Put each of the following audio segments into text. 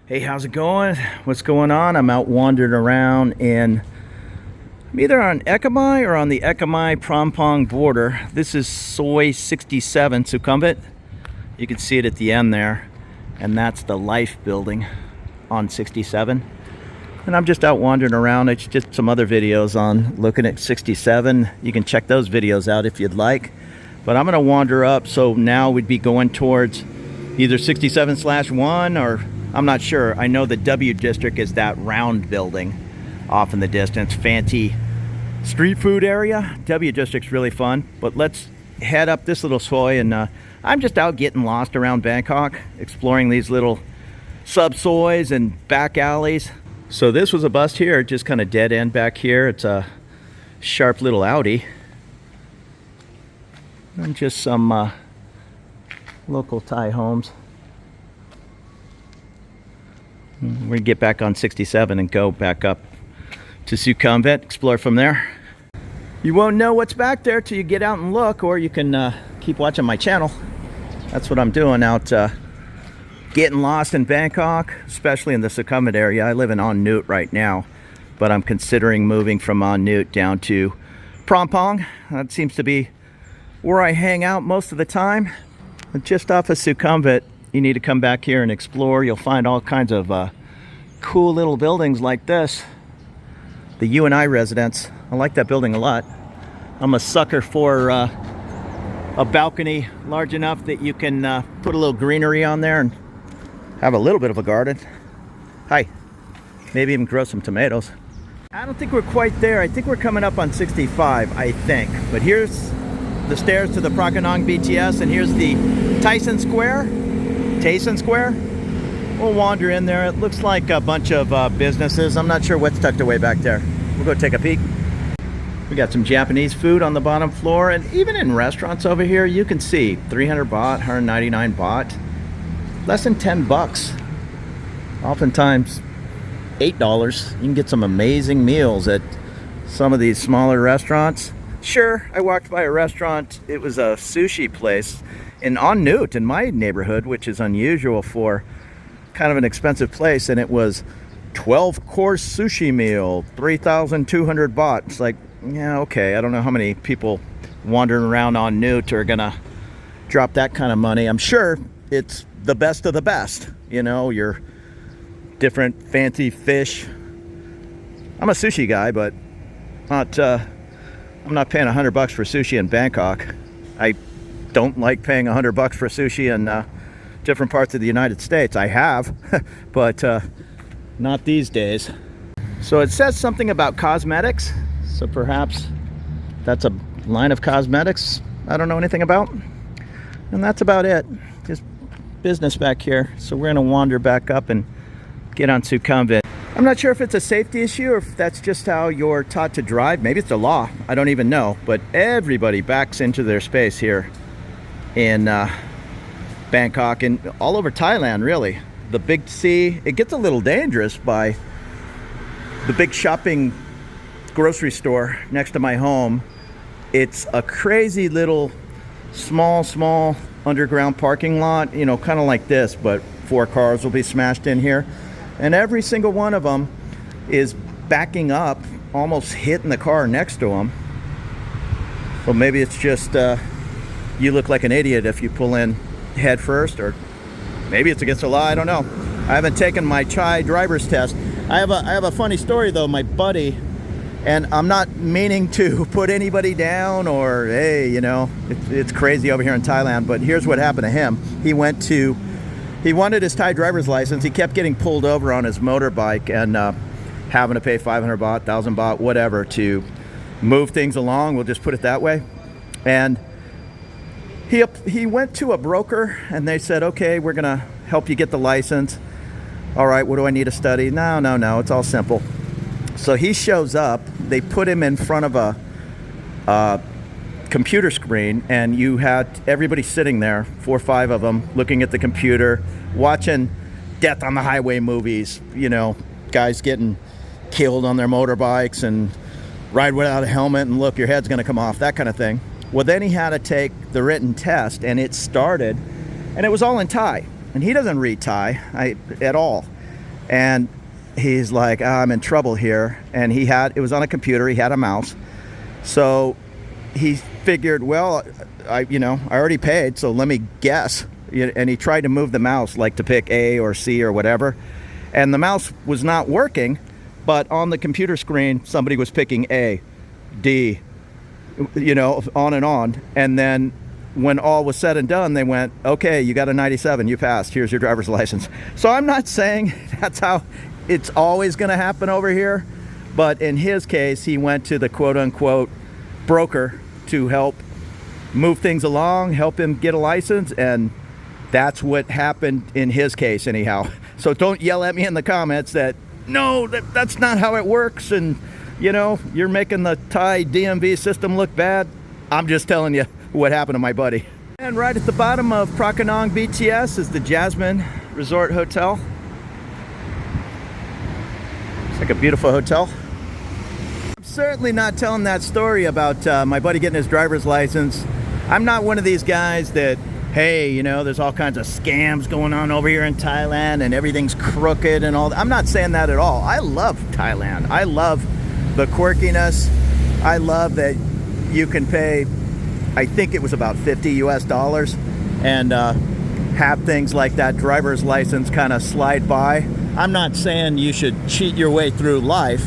Hey, how's it going? What's going on? I'm out wandering around I'm either on Ekamai or on the Ekamai Prampong border. This is Soi 67 Sukhumvit. You can see it at the end there. And that's the Life building on 67. And I'm just out wandering around. I just some other videos on looking at 67. You can check those videos out if you'd like. But I'm gonna wander up, so now we'd be going towards either 67/1 or I'm not sure. I know the W district is that round building off in the distance. Fancy street food area. W district's really fun. But let's head up this little soi, and I'm just out getting lost around Bangkok, exploring these little sub-sois and back alleys. So this was a bust here, just kind of dead end back here. It's a sharp little Audi. And just some local Thai homes. We're gonna get back on 67 and go back up to Sukhumvit, explore from there. You won't know what's back there till you get out and look, or you can keep watching my channel. That's what I'm doing, out getting lost in Bangkok, especially in the Sukhumvit area. I live in On Nut right now, but I'm considering moving from On Nut down to Prampong. That seems to be where I hang out most of the time. Just off of Sukhumvit, you need to come back here and explore. You'll find all kinds of cool little buildings like this. The UNI residence. I like that building a lot. I'm a sucker for a balcony large enough that you can put a little greenery on there and have a little bit of a garden. Hi. Maybe even grow some tomatoes. I don't think we're quite there. I think we're coming up on 65, I think. But here's the stairs to the Prakanong BTS, and here's the Tyson Square. We'll wander in there. It looks like a bunch of businesses. I'm not sure what's tucked away back there. We'll go take a peek. We got some Japanese food on the bottom floor, and even in restaurants over here, you can see 300 baht, 199 baht, less than 10 bucks. Oftentimes $8. You can get some amazing meals at some of these smaller restaurants. Sure, I walked by a restaurant. It was a sushi place in On Nut in my neighborhood, which is unusual for kind of an expensive place, and it was 12-course sushi meal, 3,200 baht. It's like, yeah, okay, I don't know how many people wandering around On Nut are gonna drop that kind of money. I'm sure it's the best of the best, you know, your different fancy fish. I'm a sushi guy, but I'm not paying 100 bucks for sushi in Bangkok. I don't like paying 100 bucks for sushi in different parts of the United States. I have, but not these days. So it says something about cosmetics. So perhaps that's a line of cosmetics I don't know anything about. And that's about it. Just business back here. So we're gonna wander back up and get on Sukhumvit. I'm not sure if it's a safety issue or if that's just how you're taught to drive. Maybe it's a law. I don't even know. But everybody backs into their space here in Bangkok and all over Thailand, really. The big C, it gets a little dangerous by the big shopping grocery store next to my home. It's a crazy little small underground parking lot, you know, kind of like this, but 4 cars will be smashed in here. And every single one of them is backing up, almost hitting the car next to them. Well, maybe it's just you look like an idiot if you pull in head first, or maybe it's against the law. I don't know. I haven't taken my Chai driver's test. I have a funny story though. My buddy, and I'm not meaning to put anybody down or, hey, you know, it's crazy over here in Thailand, but here's what happened to him. He wanted his Thai driver's license. He kept getting pulled over on his motorbike and having to pay 500 baht, 1,000 baht, whatever, to move things along. We'll just put it that way. And he went to a broker and they said, okay, we're gonna help you get the license. All right, what do I need to study? No, it's all simple. So he shows up. They put him in front of a computer screen, and you had everybody sitting there, 4 or 5 of them, looking at the computer, watching Death on the Highway movies, you know, guys getting killed on their motorbikes and ride without a helmet and look, your head's gonna come off, that kind of thing. Well, then he had to take the written test, and it started, and it was all in Thai, and he doesn't read Thai at all. And he's like, I'm in trouble here. And it was on a computer, he had a mouse. So he figured, well, I already paid, so let me guess. And he tried to move the mouse, like to pick A or C or whatever. And the mouse was not working, but on the computer screen, somebody was picking A, D, on and on. And then when all was said and done, they went, okay, you got a 97, you passed, here's your driver's license. So I'm not saying that's how it's always going to happen over here, but in his case, he went to the quote-unquote broker to help move things along, help him get a license, and that's what happened in his case anyhow. So don't yell at me in the comments that, no, that's not how it works, and you're making the Thai DMV system look bad. I'm just telling you what happened to my buddy. And right at the bottom of Prakanong BTS is the Jasmine Resort Hotel. It's like a beautiful hotel. I'm certainly not telling that story about my buddy getting his driver's license. I'm not one of these guys that, hey, there's all kinds of scams going on over here in Thailand and everything's crooked and all that. I'm not saying that at all. I love Thailand. I love the quirkiness. I love that you can pay, I think it was about $50 US, and have things like that driver's license kind of slide by. I'm not saying you should cheat your way through life,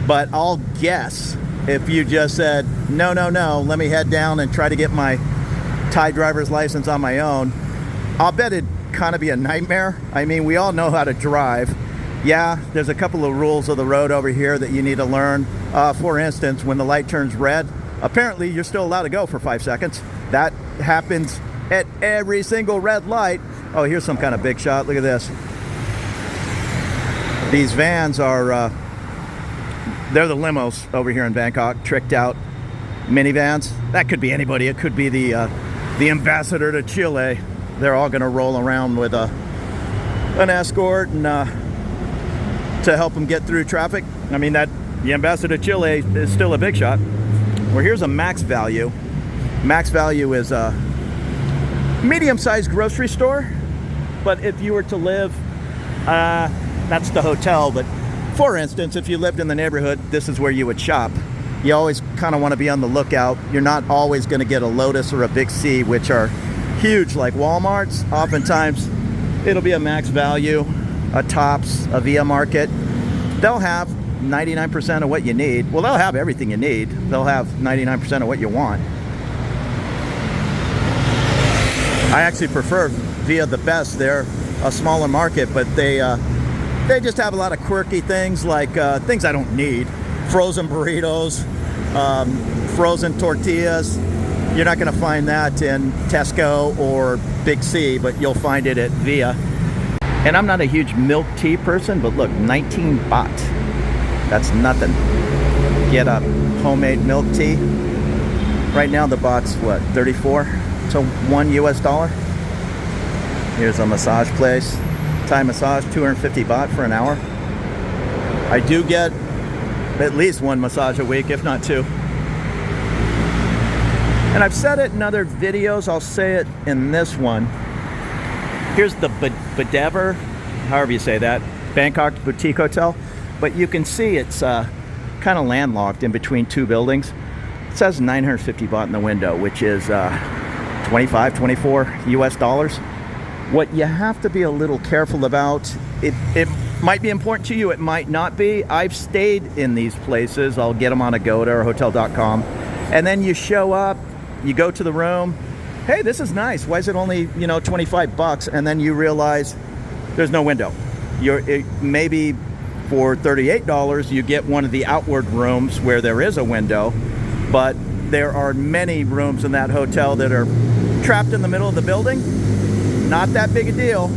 but I'll guess if you just said, no, let me head down and try to get my Thai driver's license on my own, I'll bet it'd kind of be a nightmare. I mean, we all know how to drive. Yeah, there's a couple of rules of the road over here that you need to learn. For instance, when the light turns red, apparently you're still allowed to go for 5 seconds. That happens at every single red light. Oh, here's some kind of big shot. Look at this. These vans are, they're the limos over here in Bangkok, tricked out minivans. That could be anybody. It could be the ambassador to Chile. They're all going to roll around with an escort and to help them get through traffic. I mean, the ambassador to Chile is still a big shot. Well, here's a max value. Max value is a medium-sized grocery store, but if you were to live, that's the hotel, but for instance, if you lived in the neighborhood, this is where you would shop. You always kind of want to be on the lookout. You're not always going to get a Lotus or a Big C, which are huge like Walmart's. Oftentimes, it'll be a Max Value, a Tops, a Via Market. They'll have 99% of what you need. Well, they'll have everything you need. They'll have 99% of what you want. I actually prefer Via the best. They're a smaller market, but they just have a lot of quirky things, like things I don't need. Frozen burritos, frozen tortillas. You're not going to find that in Tesco or Big C, but you'll find it at Via. And I'm not a huge milk tea person, but look, 19 baht. That's nothing. Get a homemade milk tea. Right now the baht's what, 34 to $1 US. Here's a massage place. Thai massage, 250 baht for an hour. I do get at least one massage a week, if not two. And I've said it in other videos, I'll say it in this one. Here's the Badever, however you say that, Bangkok Boutique Hotel. But you can see it's kind of landlocked in between two buildings. It says 950 baht in the window, which is 25, 24 US. What you have to be a little careful about, it might be important to you, it might not be. I've stayed in these places. I'll get them on Agoda or Hotel.com. And then you show up, you go to the room. Hey, this is nice. Why is it only, 25 bucks? And then you realize there's no window. Maybe for $38, you get one of the outward rooms where there is a window, but there are many rooms in that hotel that are trapped in the middle of the building. Not that big a deal,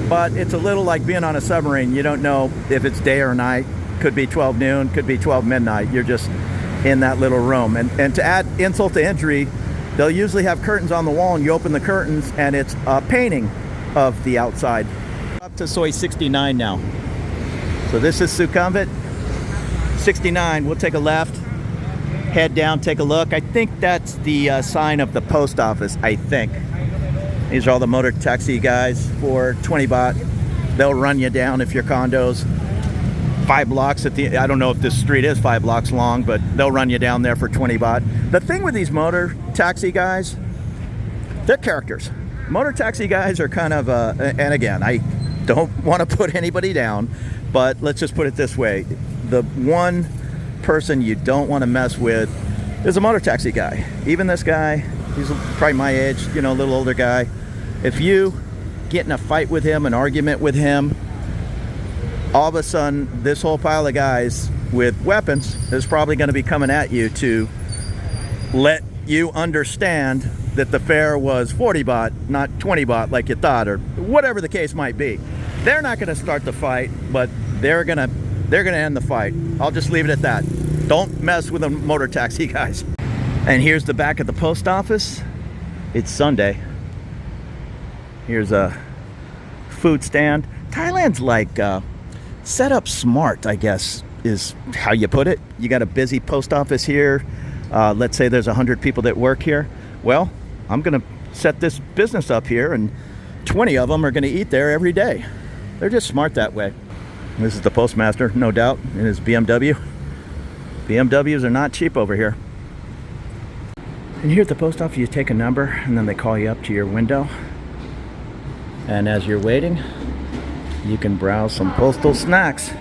but it's a little like being on a submarine. You don't know if it's day or night. Could be 12 noon, could be 12 midnight. You're just in that little room. And to add insult to injury, they'll usually have curtains on the wall, and you open the curtains and it's a painting of the outside. Up to Soi 69 now. So this is Sukhumvit 69. We'll take a left, head down, take a look. I think that's the sign of the post office, I think. These are all the motor taxi guys for 20 baht. They'll run you down if your condo's 5 blocks at the, I don't know if this street is 5 blocks long, but they'll run you down there for 20 baht. The thing with these motor taxi guys, they're characters. Motor taxi guys are kind of, and again, I don't want to put anybody down, but let's just put it this way. The one person you don't want to mess with is a motor taxi guy. Even this guy, he's probably my age, you know, a little older guy. If you get in a fight with him, an argument with him, all of a sudden, this whole pile of guys with weapons is probably going to be coming at you to let you understand that the fare was 40 baht, not 20 baht like you thought, or whatever the case might be. They're not going to start the fight, but they're going to end the fight. I'll just leave it at that. Don't mess with the motor taxi guys. And here's the back of the post office. It's Sunday. Here's a food stand. Thailand's like set up smart, I guess, is how you put it. You got a busy post office here. Let's say there's 100 people that work here. Well, I'm gonna set this business up here, and 20 of them are gonna eat there every day. They're just smart that way. This is the postmaster, no doubt, in his BMW. BMWs are not cheap over here. And here at the post office, you take a number, and then they call you up to your window. And as you're waiting, you can browse some postal snacks.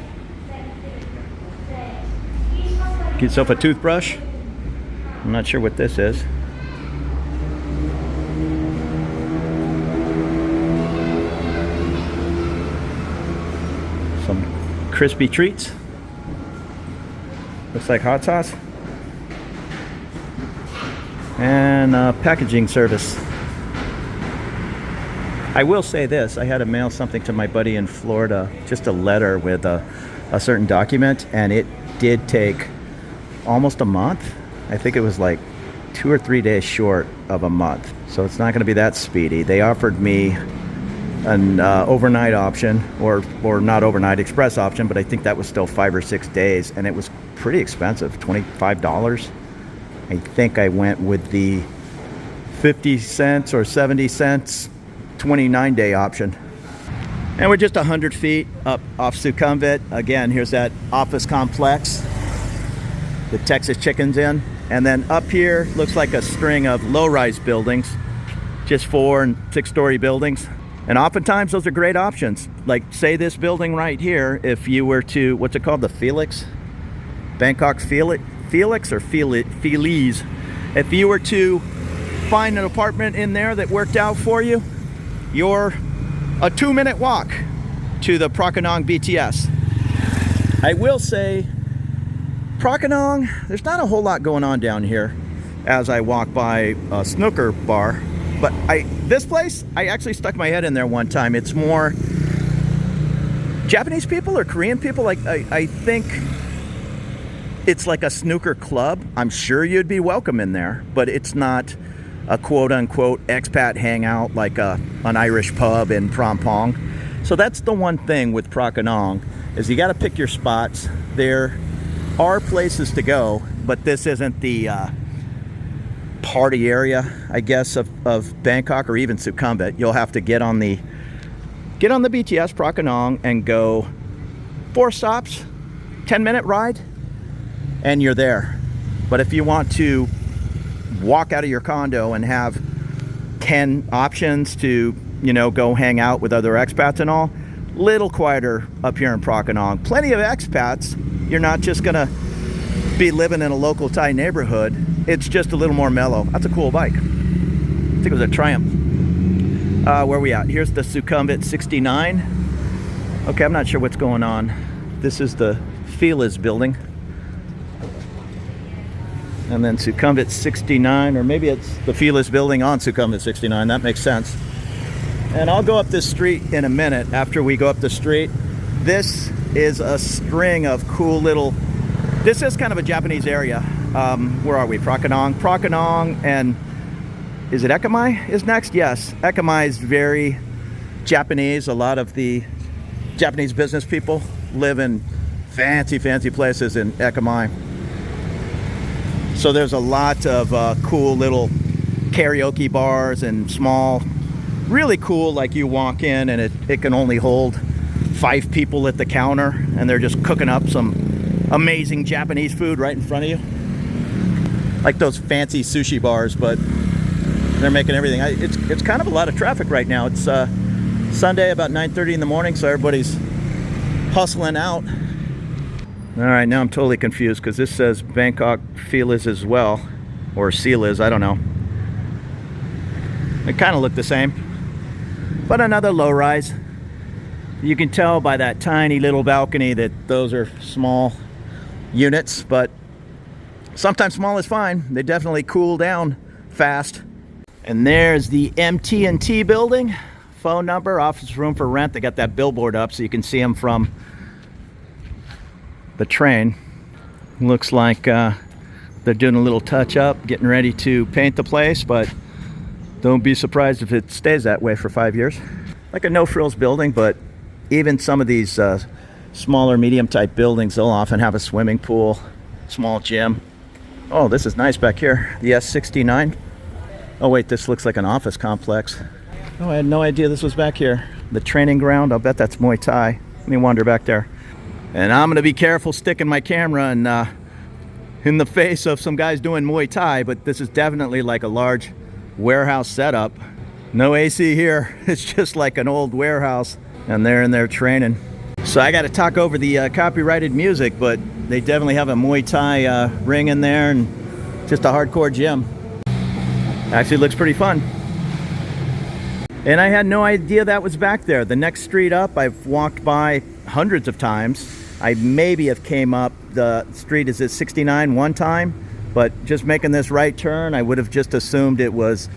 Get yourself a toothbrush. I'm not sure what this is. Some crispy treats. Looks like hot sauce. And packaging service. I will say this, I had to mail something to my buddy in Florida, just a letter with a certain document, and it did take almost a month. I think it was like 2 or 3 days short of a month. So it's not going to be that speedy. They offered me an overnight option, or not overnight, express option, but I think that was still 5 or 6 days, and it was pretty expensive, $25. I think I went with the 50 cents or 70 cents 29-day option. And we're just 100 feet up off Sukhumvit. Again, here's that office complex the Texas Chicken's in. And then up here looks like a string of low-rise buildings, just 4 and 6-story buildings. And oftentimes those are great options. Like, say this building right here, if you were to, what's it called, the Felix? Bangkok Felix or Feliz. If you were to find an apartment in there that worked out for you, you're a 2-minute walk to the Prakanong BTS. I will say, Prakanong, there's not a whole lot going on down here as I walk by a snooker bar. But this place, I actually stuck my head in there one time. It's more Japanese people or Korean people. Like, I think it's like a snooker club. I'm sure you'd be welcome in there, but it's not a quote-unquote expat hangout like an Irish pub in Phrom Phong. So that's the one thing with Prakanong, is you got to pick your spots. There are places to go, but this isn't the party area, I guess, of Bangkok or even Sukhumvit. You'll have to get on the BTS Prakanong and go 4 stops, 10-minute ride, and you're there. But if you want to walk out of your condo and have 10 options to, you know, go hang out with other expats and all, little quieter up here in Prakanong. Plenty of expats. You're not just gonna be living in a local Thai neighborhood. It's just a little more mellow. That's a cool bike. I think it was a Triumph. Where are we at? Here's the Sukhumvit 69. Okay, I'm not sure what's going on. This is the Feliz building. And then Sukhumvit 69, or maybe it's the Feliz building on Sukhumvit 69. That makes sense. And I'll go up this street in a minute. After we go up the street, this is a string of cool little, this is kind of a Japanese area. Where are we? Prakanong, and is it Ekamai is next? Yes, Ekamai is very Japanese. A lot of the Japanese business people live in fancy places in Ekamai. So there's a lot of cool little karaoke bars and small, really cool, like you walk in and it can only hold 5 people at the counter, and they're just cooking up some amazing Japanese food right in front of you. Like those fancy sushi bars, but they're making everything. It's kind of a lot of traffic right now. It's Sunday, about 9:30 in the morning, so everybody's hustling out. All right, now I'm totally confused because this says Bangkok Feeliz as well, or Sealiz, I don't know. They kind of look the same, but another low-rise. You can tell by that tiny little balcony that those are small units, but sometimes small is fine. They definitely cool down fast. And there's the MT&T building. Phone number, office room for rent. They got that billboard up so you can see them from the train. Looks like they're doing a little touch up, getting ready to paint the place, but don't be surprised if it stays that way for 5 years. Like a no-frills building, but even some of these smaller, medium-type buildings, they'll often have a swimming pool, small gym. Oh, this is nice back here. The S69. Oh wait, this looks like an office complex. Oh, I had no idea this was back here. The training ground, I'll bet that's Muay Thai. Let me wander back there. And I'm gonna be careful sticking my camera in the face of some guys doing Muay Thai, but this is definitely like a large warehouse setup. No AC here, it's just like an old warehouse, and they're in there training. So I gotta talk over the copyrighted music, but they definitely have a Muay Thai ring in there and just a hardcore gym. Actually looks pretty fun. And I had no idea that was back there. The next street up, I've walked by hundreds of times. I maybe have came up the street is at 69 one time, but just making this right turn, I would have just assumed it was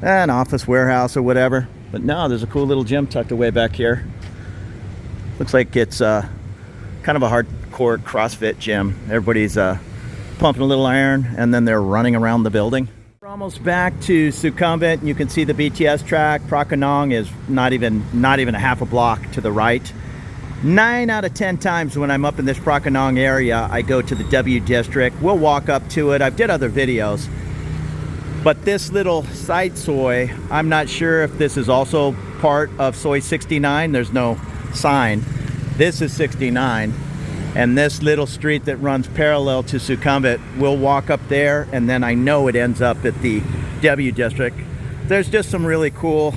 an office warehouse or whatever. But no, there's a cool little gym tucked away back here. Looks like it's kind of a hardcore CrossFit gym. Everybody's pumping a little iron, and then they're running around the building. We're almost back to Sukhumvit, and you can see the BTS track. Prakanong is not even a half a block to the right. 9 out of 10 times when I'm up in this Prakanong area, I go to the W District. We'll walk up to it. I've did other videos. But this little side Soi, I'm not sure if this is also part of Soi 69. There's no sign. This is 69. And this little street that runs parallel to Sukhumvit, we'll walk up there, and then I know it ends up at the W District. There's just some really cool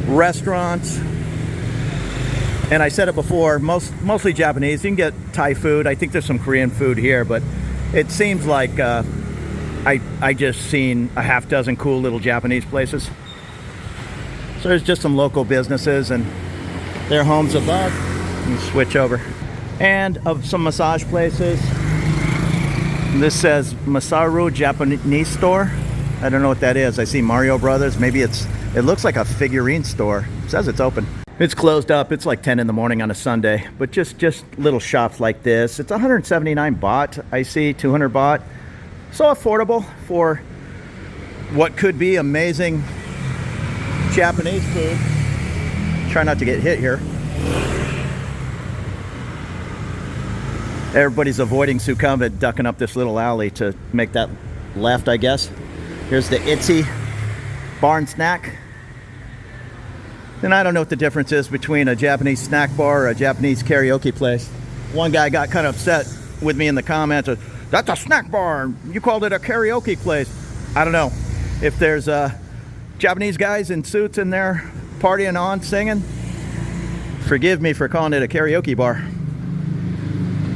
restaurants. And I said it before, mostly Japanese. You can get Thai food. I think there's some Korean food here, but it seems like I just seen a half dozen cool little Japanese places. So there's just some local businesses and their homes above. You switch over. And of some massage places. This says Masaru Japanese store. I don't know what that is. I see Mario Brothers. Maybe it looks like a figurine store. It says it's open. It's closed up. It's like 10 in the morning on a Sunday, but just little shops like this. It's 179 baht. I see 200 baht. So affordable for what could be amazing Japanese food. Try not to get hit here. Everybody's avoiding Sukhumvit, ducking up this little alley to make that left, I guess. Here's the Itsy bar and snack. And I don't know what the difference is between a Japanese snack bar or a Japanese karaoke place. One guy got kind of upset with me in the comments. That's a snack bar. You called it a karaoke place. I don't know. If there's Japanese guys in suits in there partying on, singing, forgive me for calling it a karaoke bar.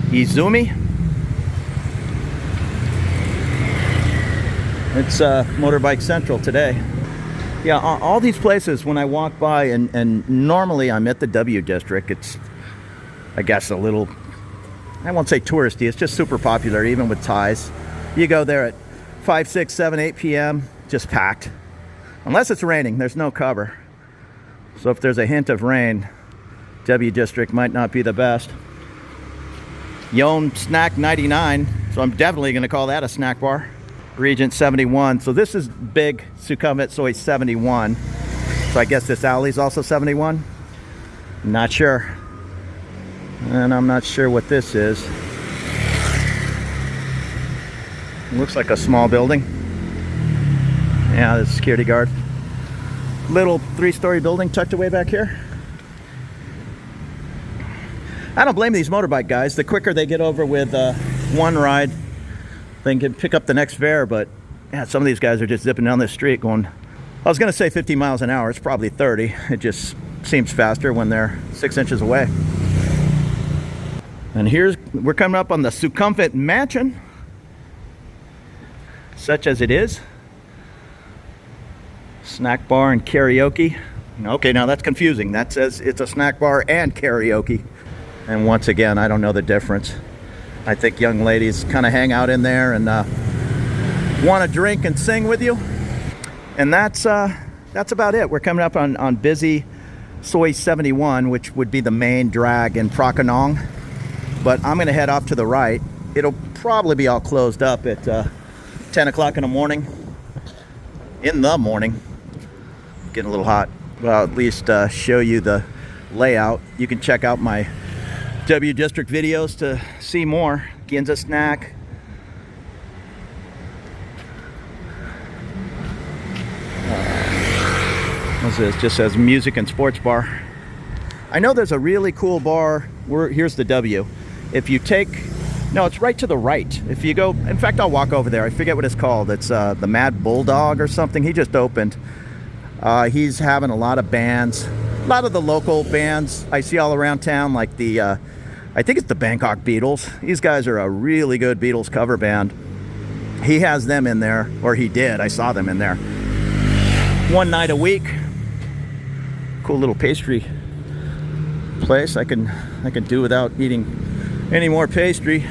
Izumi. It's Motorbike Central today. Yeah, all these places, when I walk by, and normally I'm at the W District, it's, I guess, a little, I won't say touristy, it's just super popular, even with Thais. You go there at 5, 6, 7, 8 p.m., just packed. Unless it's raining, there's no cover. So if there's a hint of rain, W District might not be the best. Yon Snack 99, so I'm definitely going to call that a snack bar. Regent 71, so this is big Sukhumvit Soi 71. So I guess this alley's also 71? Not sure. And I'm not sure what this is. It looks like a small building. Yeah, there's a security guard. Little 3-story building tucked away back here. I don't blame these motorbike guys. The quicker they get over with one ride, they can pick up the next fare. But yeah, some of these guys are just zipping down this street going, I was going to say 50 miles an hour. It's probably 30. It just seems faster when they're 6 inches away. And we're coming up on the Sukhumvit mansion, such as it is. Snack bar and karaoke. Okay, now that's confusing. That says it's a snack bar and karaoke. And once again, I don't know the difference. I think young ladies kind of hang out in there and want to drink and sing with you. And that's about it. We're coming up on busy Soi 71, which would be the main drag in Prakanong. But I'm going to head off to the right. It'll probably be all closed up at 10 o'clock in the morning. In the morning. Getting a little hot. Well, at least show you the layout. You can check out my W District videos to see more. Ginza snack. What's this? Just says music and sports bar. I know there's a really cool bar. Here's the W. If you take, no, it's right to the right. If you go, in fact, I'll walk over there. I forget what it's called. It's the Mad Bulldog or something. He just opened. He's having a lot of bands, a lot of the local bands I see all around town, like the, I think it's the Bangkok Beatles. These guys are a really good Beatles cover band. He has them in there, or he did. I saw them in there. One night a week. Cool little pastry place. I can do without eating any more pastry.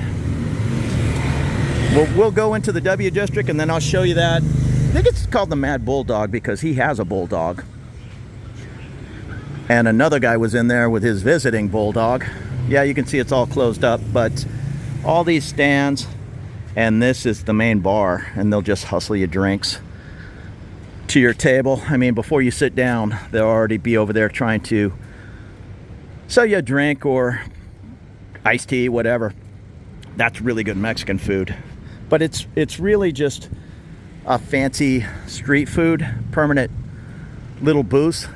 We'll go into the W District and then I'll show you that. I think it's called the Mad Bulldog because he has a bulldog. And another guy was in there with his visiting bulldog. Yeah, you can see it's all closed up, but all these stands, and this is the main bar, and they'll just hustle you drinks to your table. I mean, before you sit down, they'll already be over there trying to sell you a drink or iced tea, whatever. That's really good Mexican food. But it's really just a fancy street food, permanent little booth.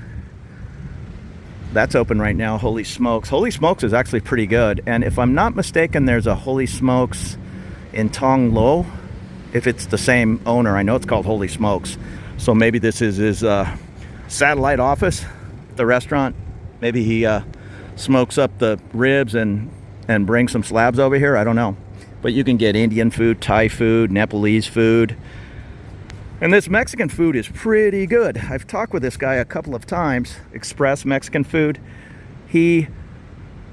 That's open right now, Holy Smokes. Holy Smokes is actually pretty good. And if I'm not mistaken, there's a Holy Smokes in Tong Lo. If it's the same owner, I know it's called Holy Smokes. So maybe this is his satellite office, the restaurant. Maybe he smokes up the ribs and brings some slabs over here. I don't know. But you can get Indian food, Thai food, Nepalese food. And this Mexican food is pretty good. I've talked with this guy a couple of times. Express Mexican food. He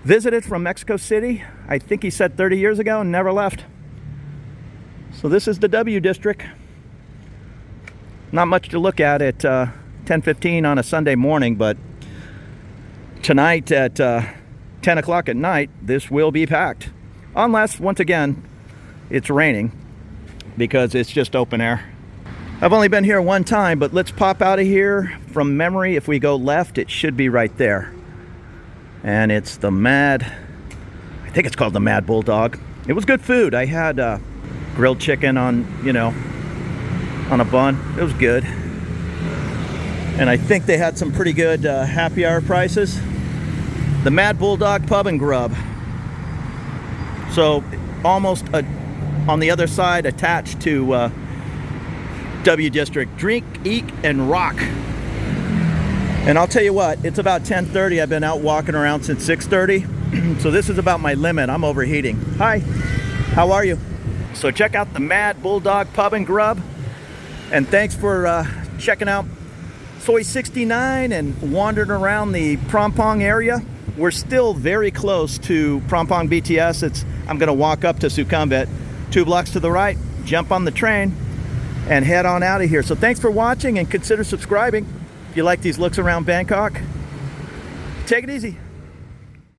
visited from Mexico City, I think he said 30 years ago, and never left. So this is the W District. Not much to look at 10:15 on a Sunday morning, but tonight at 10 o'clock at night, this will be packed. Unless, once again, it's raining, because it's just open air. I've only been here one time, but let's pop out of here. From memory, if we go left, it should be right there. And it's the I think it's called the Mad Bulldog. It was good food. I had grilled chicken on, on a bun. It was good. And I think they had some pretty good happy hour prices. The Mad Bulldog Pub and Grub. So almost on the other side, attached to W District. Drink, eat, and rock. And I'll tell you what, it's about 10:30. I've been out walking around since 6:30. So this is about my limit. I'm overheating. Hi, how are you? So check out the Mad Bulldog Pub and Grub. And thanks for checking out Soi 69 and wandering around the Prampong area. We're still very close to Prampong BTS. I'm going to walk up to Sukhumvit, 2 blocks to the right, jump on the train, and head on out of here. So thanks for watching, and consider subscribing if you like these looks around Bangkok. Take it easy.